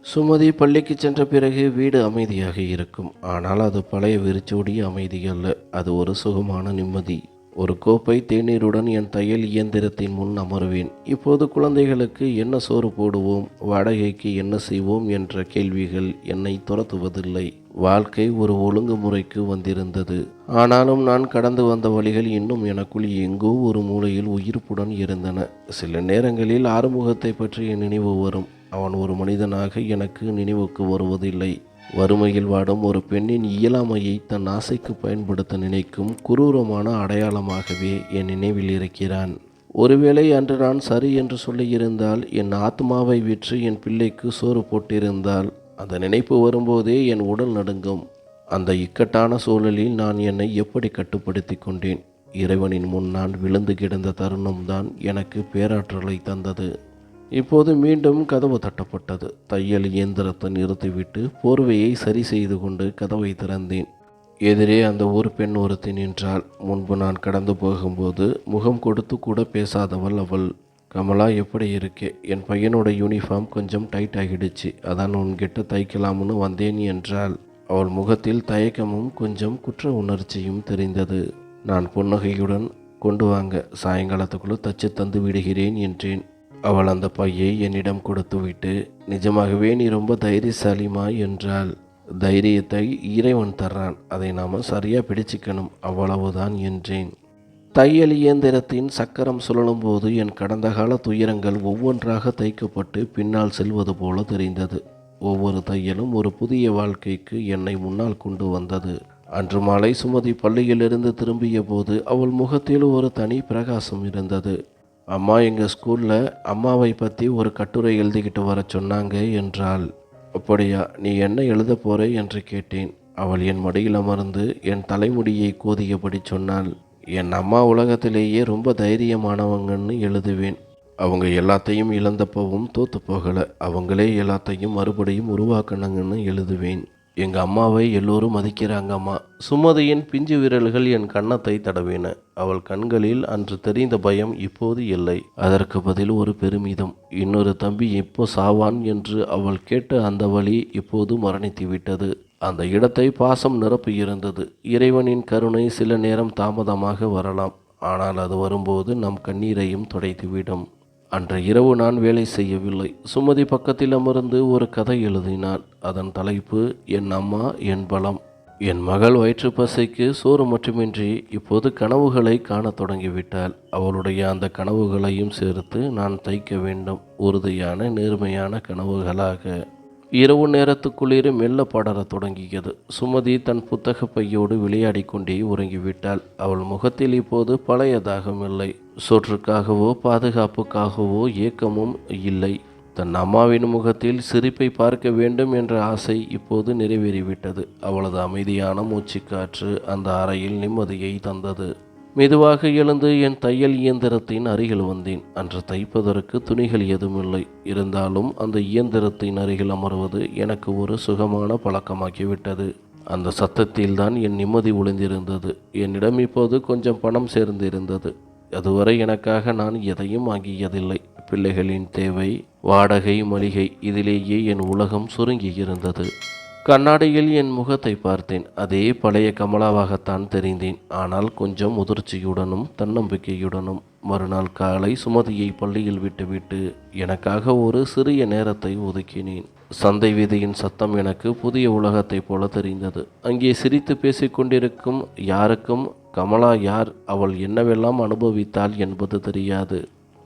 சுமதி பள்ளிக்கு சென்ற பிறகு வீடு அமைதியாக இருக்கும். ஆனால் அது பழைய வெறிச்சோடிய அமைதி அல்ல, அது ஒரு சுகமான நிம்மதி. ஒரு கோப்பை தேநீருடன் என் தையல் இயந்திரத்தின் முன் அமர்வேன். இப்போது குழந்தைகளுக்கு என்ன சோறு போடுவோம், வாடகைக்கு என்ன செய்வோம் என்ற கேள்விகள் என்னை துரத்துவதில்லை. வாழ்க்கை ஒரு ஒழுங்குமுறைக்கு வந்திருந்தது. ஆனாலும் நான் கடந்து வந்த வழிகள் இன்னும் எனக்குள் எங்கோ ஒரு மூலையில் உயிர்ப்புடன் இருந்தன. சில நேரங்களில் ஆறுமுகத்தை பற்றிய நினைவு வரும். அவன் ஒரு மனிதனாக எனக்கு நினைவுக்கு வருவதில்லை. வறுமையில் வாடும் ஒரு பெண்ணின் இயலாமையை தன் ஆசைக்கு பயன்படுத்த நினைக்கும் குரூரமான அடையாளமாகவே என் நினைவில் இருக்கிறான். ஒருவேளை அன்று நான் சரி என்று சொல்லியிருந்தால், என் ஆத்மாவை விற்று என் பிள்ளைக்கு சோறு போட்டிருந்தால், அந்த நினைப்பு வரும்போதே என் உடல் நடுங்கும். அந்த இக்கட்டான சூழலில் நான் என்னை எப்படி கட்டுப்படுத்தி கொண்டேன்? இறைவனின் முன் நான் விழுந்து கிடந்த தருணம்தான் எனக்கு பேராற்றலை தந்தது. இப்போது மீண்டும் கதவு தட்டப்பட்டது. தையல் இயந்திரத்தை நிறுத்திவிட்டு போர்வையை சரி செய்து கொண்டு கதவை திறந்தேன். எதிரே அந்த ஊர் பெண் ஒருத்தி நின்றாள். முன்பு நான் கடந்து போகும்போது முகம் கொடுத்து கூட பேசாதவள் அவள். கமலா, எப்படி இருக்கே? என் பையனோட யூனிஃபார்ம் கொஞ்சம் டைட் ஆகிடுச்சு, அதான் உன்கிட்ட தைக்கலாம்னு வந்தேன் என்றாள். அவள் முகத்தில் தயக்கமும் கொஞ்சம் குற்ற உணர்ச்சியும் தெரிந்தது. நான் புன்னகையுடன், கொண்டு வாங்க, சாயங்காலத்துக்குள்ள தச்சு தந்து விடுகிறேன் என்றேன். அவள் அந்த பையை என்னிடம் கொடுத்துவிட்டு, நிஜமாகவே நீ ரொம்ப தைரியசாலிமா என்றாள். தைரியத்தை இறைவன் தர்றான், அதை நாம் சரியாக பிடிச்சிக்கணும், அவ்வளவுதான் என்றேன். தையல் இயந்திரத்தின் சக்கரம் சுழலும் போது என் கடந்த கால துயரங்கள் ஒவ்வொன்றாக தைக்கப்பட்டு பின்னால் செல்வது போல தெரிந்தது. ஒவ்வொரு தையலும் ஒரு புதிய வாழ்க்கைக்கு என்னை முன்னால் கொண்டு வந்தது. அன்று மாலை சுமதி பள்ளியிலிருந்து திரும்பிய போது அவள் முகத்தில் ஒரு தனி பிரகாசம் இருந்தது. அம்மா, எங்கள் ஸ்கூலில் அம்மாவை பற்றி ஒரு கட்டுரை எழுதிக்கிட்டு வர சொன்னாங்க என்றாள். அப்படியா, நீ என்ன எழுத போற என்று கேட்டேன். அவள் என் மடியில் அமர்ந்து என் தலைமுடியை கோதியபடி சொன்னாள். என் அம்மா உலகத்திலேயே ரொம்ப தைரியமானவங்கன்னு எழுதுவேன். அவங்க எல்லாத்தையும் இழந்தப்பவும் தோற்று போகலை, அவங்களே எல்லாத்தையும் மறுபடியும் உருவாக்கணுங்கன்னு எழுதுவேன். எங்கள் அம்மாவை எல்லோரும் மதிக்கிறாங்கம்மா. சுமதியின் பிஞ்சு விரல்கள் என் கன்னத்தை தடவின. அவள் கண்களில் அன்று தெரிந்த பயம் இப்போது இல்லை. அதற்கு பதில் ஒரு பெருமிதம். இன்னொரு தம்பி எப்போ சாவான் என்று அவள் கேட்ட அந்த வழி இப்போது மரணித்து விட்டது. அந்த இடத்தை பாசம் நிரப்பியிருந்தது. இறைவனின் கருணை சில நேரம் தாமதமாக வரலாம், ஆனால் அது வரும்போது நம் கண்ணீரையும் துடைத்துவிடும். அன்று இரவு நான் வேலை செய்யவில்லை. சுமதி பக்கத்தில் அமர்ந்து ஒரு கதை எழுதினாள். அதன் தலைப்பு என் அம்மா என் பலம். என் மகள் வயிற்று பசிக்கு சோறு மட்டுமின்றி இப்போது கனவுகளை காணத் தொடங்கிவிட்டாள். அவளுடைய அந்த கனவுகளையும் சேர்த்து நான் தைக்க வேண்டும், உறுதியான நேர்மையான கனவுகளாக. இரவு நேரத்து குளிர் மெல்ல படரத் தொடங்கியது. சுமதி தன் புத்தக பையோடு விளையாடி கொண்டே உறங்கிவிட்டாள். அவள் முகத்தில் இப்போது பழைய தாகம் இல்லை. சோற்றுக்காகவோ பாதுகாப்புக்காகவோ ஏக்கமும் இல்லை. தன் அம்மாவின் முகத்தில் சிரிப்பை பார்க்க வேண்டும் என்ற ஆசை இப்போது நிறைவேறிவிட்டது. அவளது அமைதியான மூச்சுக்காற்று அந்த அறையில் நிம்மதியை தந்தது. மெதுவாக எழுந்து என் தையல் இயந்திரத்தின் அருகில் வந்தேன். அன்று தைப்பதற்கு துணிகள் எதுவுமில்லை. இருந்தாலும் அந்த இயந்திரத்தின் அருகில் அமர்வது எனக்கு ஒரு சுகமான பழக்கமாக்கிவிட்டது. அந்த சத்தத்தில்தான் என் நிம்மதி ஒளிந்திருந்தது. என்னிடம் இப்போது கொஞ்சம் பணம் சேர்ந்திருந்தது. அதுவரை எனக்காக நான் எதையும் வாங்கியதில்லை. பிள்ளைகளின் தேவை, வாடகை, மளிகை, இதிலேயே என் உலகம் சுருங்கி இருந்தது. கண்ணாடியில் என் முகத்தை பார்த்தேன். அதே பழைய கமலாவாகத்தான் தெரிந்தேன். ஆனால் கொஞ்சம் முதிர்ச்சியுடனும் தன்னம்பிக்கையுடனும். மறுநாள் காலை சுமதியை பள்ளியில் விட்டுவிட்டு எனக்காக ஒரு சிறிய நேரத்தை ஒதுக்கினேன். சந்தை வீதியின் சத்தம் எனக்கு புதிய உலகத்தைப் போல தெரிந்தது. அங்கே சிரித்து பேசிக்கொண்டிருக்கும் யாருக்கும் கமலா யார், அவள் என்னவெல்லாம் அனுபவித்தாள் என்பது தெரியாது.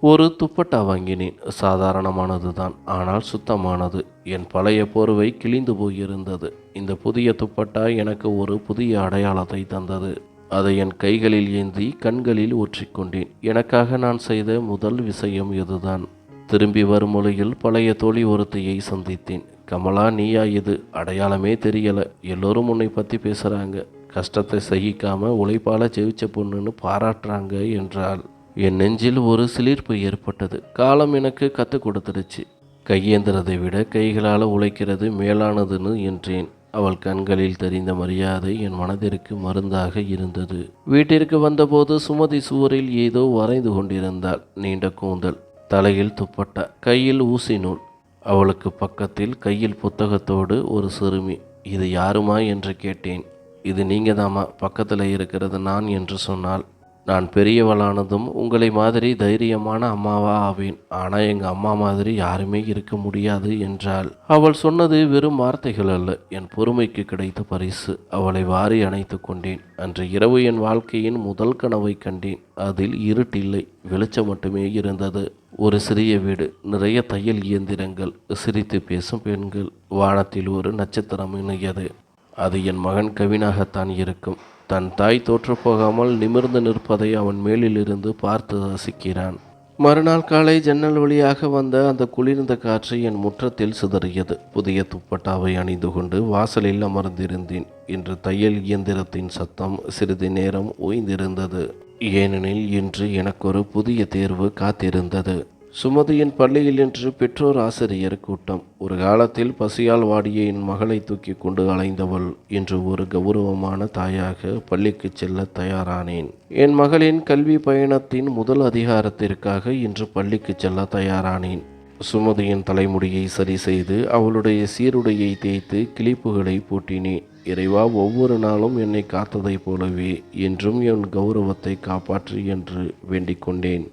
ஒரு துப்பட்டா வாங்கினேன். சாதாரணமானதுதான், ஆனால் சுத்தமானது. என் பழைய போர்வை கிழிந்து போயிருந்தது. இந்த புதிய துப்பட்டா எனக்கு ஒரு புதிய அடையாளத்தை தந்தது. அதை என் கைகளில் ஏந்தி கண்களில் ஒற்றிக்கொண்டேன். எனக்காக நான் செய்த முதல் விஷயம் இதுதான். திரும்பி வரும் மொழியில் பழைய தோழி ஒருத்தியை சந்தித்தேன். கமலா, நீயா இது? அடையாளமே தெரியல. எல்லோரும் உன்னை பற்றி பேசுகிறாங்க. கஷ்டத்தை சகிக்காம உழைப்பால ஜெயிச்ச பொண்ணுன்னு பாராட்டுறாங்க என்றாள். என் நெஞ்சில் ஒரு சிலிர்ப்பு ஏற்பட்டது. காலம் எனக்கு கற்றுக் கொடுத்துடுச்சு. கையேந்திரதை விட கைகளால் உழைக்கிறது மேலானதுன்னு என்றேன். அவள் கண்களில் தெரிந்த மரியாதை என் மனதிற்கு மருந்தாக இருந்தது. வீட்டிற்கு வந்தபோது சுமதி சுவரில் ஏதோ வரைந்து கொண்டிருந்தாள். நீண்ட கூந்தல், தலையில் துப்பட்டா, கையில் ஊசி நூல். அவளுக்கு பக்கத்தில் கையில் புத்தகத்தோடு ஒரு சிறுமி. இது யாருமா என்று கேட்டேன். இது நீங்க தாமா, பக்கத்தில் இருக்கிறது நான் என்று சொன்னாள். நான் பெரியவளானதும் உங்களை மாதிரி தைரியமான அம்மாவா ஆவேன். ஆனால் எங்கள் அம்மா மாதிரி யாருமே இருக்க முடியாது என்றாள். அவள் சொன்னது வெறும் வார்த்தைகள் அல்ல, என் பொறுமைக்கு கிடைத்த பரிசு. அவளை வாரி அணைத்து கொண்டேன். அன்று இரவு என் வாழ்க்கையின் முதல் கனவை கண்டேன். அதில் இருட்டில்லை, வெளிச்சம் மட்டுமே இருந்தது. ஒரு சிறிய வீடு, நிறைய தையல் இயந்திரங்கள், சிரித்து பேசும் பெண்கள். வானத்தில் ஒரு நட்சத்திரம் இணையது. அது என் மகன் கவினாகத்தான் இருக்கும். தன் தாய் தோற்றுப்போகாமல் நிமிர்ந்து நிற்பதை அவன் மேலிலிருந்து பார்த்து ரசிக்கிறான். மறுநாள் காலை ஜன்னல் வழியாக வந்த அந்த குளிர்ந்த காற்று என் முற்றத்தில் சிதறியது. புதிய துப்பட்டாவை அணிந்து கொண்டு வாசலில் அமர்ந்திருந்தேன். இன்று தையல் இயந்திரத்தின் சத்தம் சிறிது நேரம் ஓய்ந்திருந்தது. ஏனெனில் இன்று எனக்கொரு புதிய தேர்வு காத்திருந்தது. சுமதியின் பள்ளியில் இன்று பெற்றோர் ஆசிரியர் கூட்டம். ஒரு காலத்தில் பசியால் வாடிய என் மகளை தூக்கி கொண்டு அலைந்தவள் இன்று ஒரு கௌரவமான தாயாக பள்ளிக்கு செல்ல தயாரானேன். என் மகளின் கல்வி பயணத்தின் முதல் அதிகாரத்திற்காக இன்று பள்ளிக்கு செல்ல தயாரானேன். சுமதியின் தலைமுடியை சரி செய்து அவளுடைய சீருடையை தேய்த்து கிளிப்புகளை பூட்டினேன். இறைவா, ஒவ்வொரு நாளும் என்னை காத்ததைப் போலவே என்றும் என் கௌரவத்தை காப்பாற்று என்று வேண்டிக் கொண்டேன்.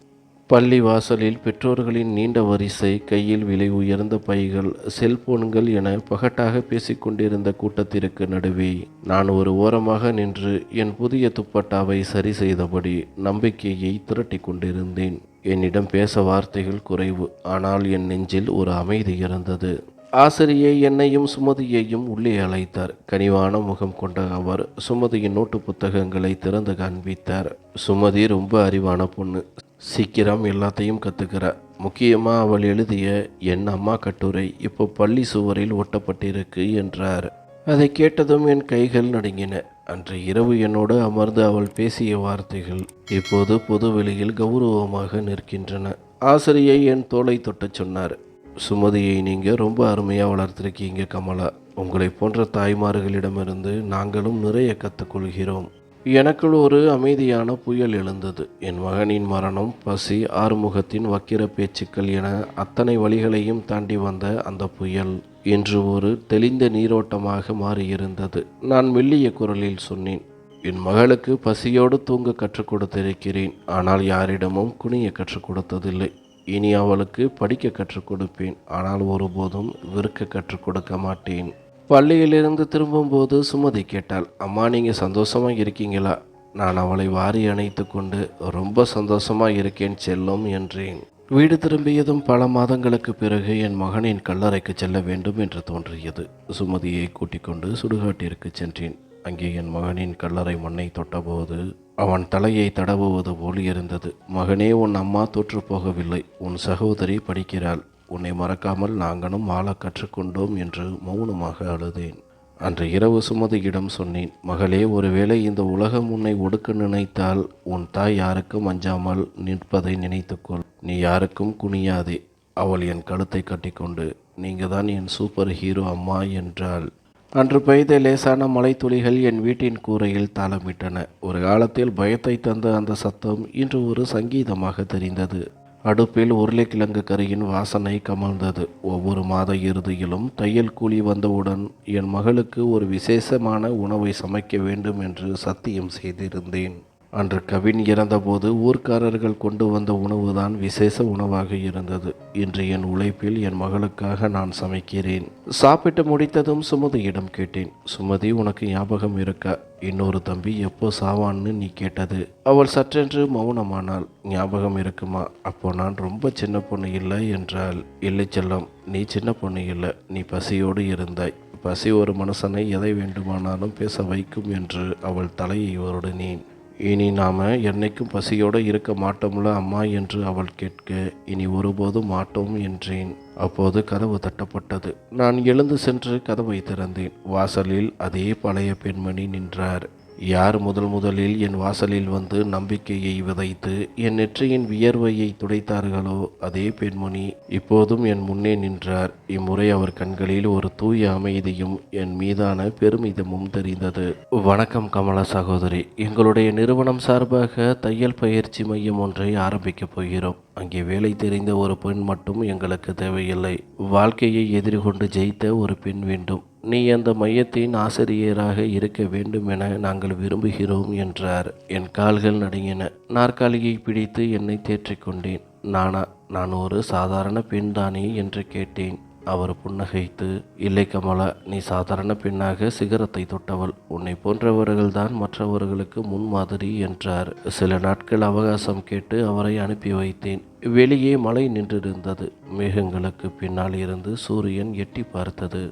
பள்ளி வாசலில் பெற்றோர்களின் நீண்ட வரிசை. கையில் விலை உயர்ந்த பைகள், செல்போன்கள் என பகட்டாக பேசிக்கொண்டிருந்த கூட்டத்திற்கு நடுவே நான் ஒரு ஓரமாக நின்று என் புதிய துப்பட்டாவை சரி செய்தபடி நம்பிக்கையை திரட்டி கொண்டிருந்தேன். என்னிடம் பேச வார்த்தைகள் குறைவு, ஆனால் என் நெஞ்சில் ஒரு அமைதி இருந்தது. ஆசிரியை என்னையும் சுமதியையும் உள்ளே அழைத்தார். கனிவான முகம் கொண்ட அவர் சுமதியின் நோட்டு புத்தகங்களை திறந்து காண்பித்தார். சுமதி ரொம்ப அறிவான பொண்ணு, சீக்கிரம் எல்லாத்தையும் கற்றுக்கிறா. முக்கியமாக அவள் எழுதிய என் அம்மா கட்டுரை இப்போ பள்ளி சுவரில் ஒட்டப்பட்டிருக்கு என்றார். அதை கேட்டதும் என் கைகள் நடுங்கின. அன்று இரவு என்னோடு அமர்ந்து அவள் பேசிய வார்த்தைகள் இப்போது பொதுவெளியில் கௌரவமாக நிற்கின்றன. ஆசிரியை என் தோளை தொட்டு சொன்னார். சுமதியை நீங்கள் ரொம்ப அருமையாக வளர்த்துருக்கீங்க கமலா. உங்களை போன்ற தாய்மார்களிடமிருந்து நாங்களும் நிறைய கற்றுக்கொள்கிறோம். எனக்குள் ஒரு அமைதியான புயல் எழுந்தது. என் மகனின் மரணம், பசி, ஆறுமுகத்தின் வக்கிர பேச்சுக்கள் என அத்தனை வழிகளையும் தாண்டி வந்த அந்த புயல் இன்று ஒரு தெளிந்த நீரோட்டமாக மாறியிருந்தது. நான் மெல்லிய குரலில் சொன்னேன், என் மகளுக்கு பசியோடு தூங்க கற்றுக் கொடுத்திருக்கிறேன். ஆனால் யாரிடமும் குனிய கற்றுக் கொடுத்ததில்லை. இனி அவளுக்கு படிக்க கற்றுக் கொடுப்பேன். ஆனால் ஒருபோதும் விற்க கற்றுக் கொடுக்க மாட்டேன். பள்ளியிலிருந்து திரும்பும்போது சுமதி கேட்டாள், அம்மா, நீங்கள் சந்தோஷமாக இருக்கீங்களா? நான் அவளை வாரி அணைத்து கொண்டு ரொம்ப சந்தோஷமாக இருக்கேன் செல்லும் என்றேன். வீடு திரும்பியதும் பல மாதங்களுக்கு பிறகு என் மகனின் கல்லறைக்கு செல்ல வேண்டும் என்று தோன்றியது. சுமதியை கூட்டிக் கொண்டு சுடுகாட்டிற்கு சென்றேன். அங்கே என் மகனின் கல்லறை மண்ணை தொட்டபோது அவன் தலையை தடவுவது போல் இருந்தது. மகனே, உன் அம்மா தோற்று போகவில்லை. உன் சகோதரி படிக்கிறாள். உன்னை மறக்காமல் நாங்களும் வாழ கற்றுக்கொண்டோம் என்று மௌனமாக அழுதேன். அன்று இரவு சுமதியிடம் சொன்னேன், மகளே, ஒருவேளை இந்த உலகம் உன்னை ஒடுக்க நினைத்தால் உன் தாய் யாருக்கும் அஞ்சாமல் நிற்பதை நினைத்துக்கொள். நீ யாருக்கும் குனியாதே. அவள் என் கழுத்தை கட்டிக்கொண்டு, நீங்க தான் என் சூப்பர் ஹீரோ அம்மா என்றாள். அன்று பெய்த லேசான மழைத்துளிகள் என் வீட்டின் கூரையில் தாளமிட்டன. ஒரு காலத்தில் பயத்தை தந்த அந்த சத்தம் இன்று ஒரு சங்கீதமாக தெரிந்தது. அடுப்பில் உருளைக்கிழங்கு கறியின் வாசனை கமழ்ந்தது. ஒவ்வொரு மாத இறுதியிலும் தையல் கூலி வந்தவுடன் என் மகளுக்கு ஒரு விசேஷமான உணவை சமைக்க வேண்டும் என்று சத்தியம் செய்திருந்தேன். அன்று கவின் இறந்தபோது ஊர்க்காரர்கள் கொண்டு வந்த உணவுதான் விசேஷ உணவாக இருந்தது. இன்று என் உழைப்பில் என் மகளுக்காக நான் சமைக்கிறேன். சாப்பிட்டு முடித்ததும் சுமதியிடம் கேட்டேன், சுமதி, உனக்கு ஞாபகம் இருக்கா, இன்னொரு தம்பி எப்போ சாவான்னு நீ கேட்டது? அவள் சற்றென்று மௌனமானாள். ஞாபகம் இருக்குமா? அப்போ நான் ரொம்ப சின்ன பொண்ணு இல்லை என்றாள். இல்லை செல்லம், நீ சின்ன பொண்ணு இல்லை, நீ பசியோடு இருந்தாய். பசி ஒரு மனுஷனை எதை வேண்டுமானாலும் பேச வைக்கும் என்று அவள் தலையை வருடினேன். இனி நாம என்னைக்கும் பசியோடு இருக்க மாட்டோம்ல அம்மா என்று அவள் கேட்க, இனி ஒருபோதும் மாட்டோம் என்றேன். அப்போது கதவு தட்டப்பட்டது. நான் எழுந்து சென்று கதவை திறந்தேன். வாசலில் அதே பழைய பெண்மணி நின்றார். யார் முதலில் என் வாசலில் வந்து நம்பிக்கையை விதைத்து என் நெற்றியின் வியர்வையை துடைத்தார்களோ அதே பெண்மணி இப்போதும் என் முன்னே நின்றார். இம்முறை அவர் கண்களில் ஒரு தூய அமைதியும் என் மீதான பெருமிதமும் தெரிந்தது. வணக்கம் கமலா சகோதரி, எங்களுடைய நிறுவனம் சார்பாக தையல் பயிற்சி மையம் ஒன்றை ஆரம்பிக்கப் போகிறோம். அங்கே வேலை தெரிந்த ஒரு பெண் மட்டும் எங்களுக்கு தேவையில்லை. வாழ்க்கையை எதிர்கொண்டு ஜெயித்த ஒரு பெண் வேண்டும். நீ அந்த மையத்தின் ஆசிரியராக இருக்க வேண்டும் என நாங்கள் விரும்புகிறோம் என்றார். என் கால்கள் நடுங்கின. நாற்காலியை பிடித்து என்னை தேற்றிக்கொண்டேன். நான் ஒரு சாதாரண பெண் தானே என்று கேட்டேன். அவர் புன்னகைத்து, இல்லை கமலா, நீ சாதாரண பெண்ணாக சிகரத்தை தொட்டவள். உன்னை போன்றவர்கள்தான் மற்றவர்களுக்கு முன்மாதிரி என்றார். சில நாட்கள் அவகாசம் கேட்டு அவரை அனுப்பி வைத்தேன். வெளியே மழை நின்றிருந்தது. மேகங்களுக்கு பின்னால் இருந்து சூரியன் எட்டி பார்த்தது.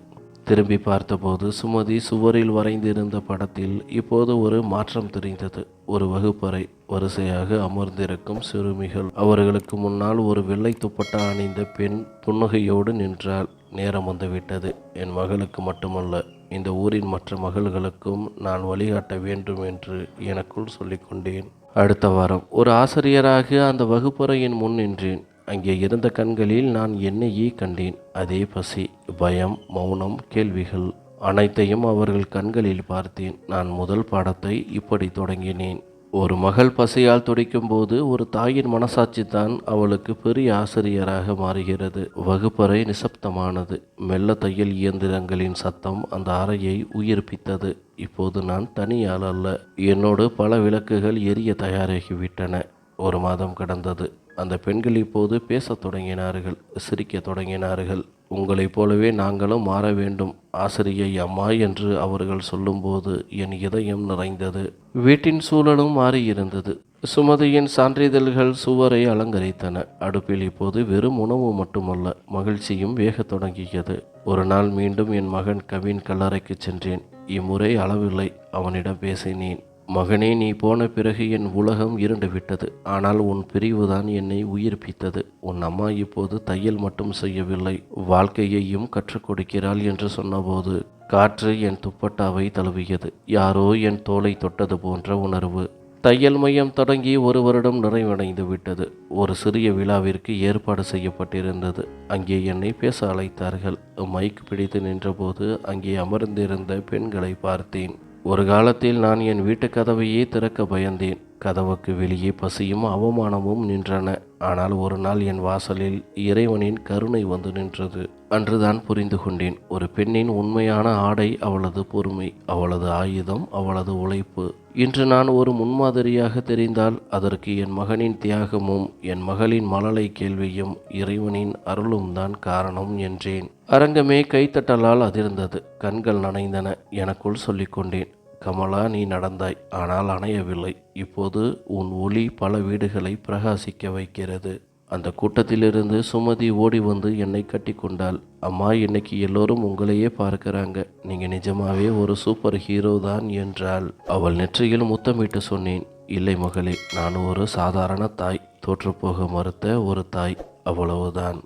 திரும்பி பார்த்தபோது சுமதி சுவரில் வரைந்திருந்த படத்தில் இப்போது ஒரு மாற்றம் தெரிந்தது. ஒரு வகுப்பறை, வரிசையாக அமர்ந்திருக்கும் சிறுமிகள், அவர்களுக்கு முன்னால் ஒரு வெள்ளை துப்பட்டா அணிந்த பெண் புன்னகையோடு நின்றாள். நேரம் வந்துவிட்டது. என் மகளுக்கு மட்டுமல்ல, இந்த ஊரின் மற்ற மகள்களுக்கும் நான் வழிகாட்ட வேண்டும் என்று எனக்குள் சொல்லிக்கொண்டேன். அடுத்த வாரம் ஒரு ஆசிரியராக அந்த வகுப்பறையின் முன் நின்றேன். அங்கே இருந்த கண்களில் நான் என்னையே கண்டேன். அதே பசி, பயம், மௌனம், கேள்விகள் அனைத்தையும் அவர்கள் கண்களில் பார்த்தேன். நான் முதல் பாடத்தை இப்படி தொடங்கினேன். ஒரு மகள் பசியால் துடிக்கும் போது ஒரு தாயின் மனசாட்சி தான் அவளுக்கு பெரிய ஆசிரியராக மாறுகிறது. வகுப்பறை நிசப்தமானது. மெல்ல தையல் இயந்திரங்களின் சத்தம் அந்த அறையை உயிர்ப்பித்தது. இப்போது நான் தனியால் அல்ல, என்னோடு பல விளக்குகள் எரிய தயாராகிவிட்டன. ஒரு மாதம் கடந்தது. அந்த பெண்கள் இப்போது பேசத் தொடங்கினார்கள், சிரிக்கத் தொடங்கினார்கள். உங்களைப் போலவே நாங்களும் மாற வேண்டும் ஆசிரியை அம்மா என்று அவர்கள் சொல்லும்போது என் இதயம் நிறைந்தது. வீட்டின் சூழலும் மாறியிருந்தது. சுமதியின் சான்றிதழ்கள் சுவரை அலங்கரித்தன. அடுப்பில் இப்போது வெறும் உணவு மட்டுமல்ல, மகிழ்ச்சியும் வேகத் தொடங்கியது. ஒரு நாள் மீண்டும் என் மகன் கவின் கல்லறைக்கு சென்றேன். இம்முறை அளவில்லை, அவனிடம் பேசினேன். மகனே, நீ போன பிறகு என் உலகம் இருண்டு விட்டது. ஆனால் உன் பிரிவுதான் என்னை உயிர்ப்பித்தது. உன் அம்மா இப்போது தையல் மட்டும் செய்யவில்லை, வாழ்க்கையையும் கற்றுக் கொடுக்கிறாள் என்று சொன்னபோது காற்று என் துப்பட்டாவை தழுவியது. யாரோ என் தோலை தொட்டது போன்ற உணர்வு. தையல் மையம் தொடங்கி ஒரு வருடம் நிறைவடைந்து விட்டது. ஒரு சிறிய விழாவிற்கு ஏற்பாடு செய்யப்பட்டிருந்தது. அங்கே என்னை பேச அழைத்தார்கள். மைக் பிடித்து நின்றபோது அங்கே அமர்ந்திருந்த பெண்களை பார்த்தேன். ஒரு காலத்தில் நான் என் வீட்டு கதவையே திறக்க பயந்தேன். கதவுக்கு வெளியே பசியும் அவமானமும் நின்றன. ஆனால் ஒரு நாள் என் வாசலில் இறைவனின் கருணை வந்து நின்றது. அன்றுதான் புரிந்து கொண்டேன், ஒரு பெண்ணின் உண்மையான ஆடை அவளது பொறுமை, அவளது ஆயுதம் அவளது உழைப்பு. இன்று நான் ஒரு முன்மாதிரியாக தெரிந்தால் அதற்கு என் மகனின் தியாகமும் என் மகளின் மழலை கேள்வியும் இறைவனின் அருளும் தான் காரணம் என்றேன். அரங்கமே கைத்தட்டலால் அதிர்ந்தது. கண்கள் நனைந்தன. எனக்குள் சொல்லிக்கொண்டேன், கமலா, நீ நடந்தாய், ஆனால் அணையவில்லை. இப்போது உன் ஒளி பல வீடுகளை பிரகாசிக்க வைக்கிறது. அந்த கூட்டத்திலிருந்து சுமதி ஓடி வந்து என்னை கட்டி கொண்டாள். அம்மா, இன்னைக்கு எல்லோரும் உங்களையே பார்க்கிறாங்க. நீங்க நிஜமாவே ஒரு சூப்பர் ஹீரோ தான் என்றாள். அவள் நெற்றியில் முத்தமிட்டு சொன்னேன், இல்லை மகளே, நான் ஒரு சாதாரண தாய், தோற்றுப்போக மறுத்த ஒரு தாய், அவ்வளவுதான்.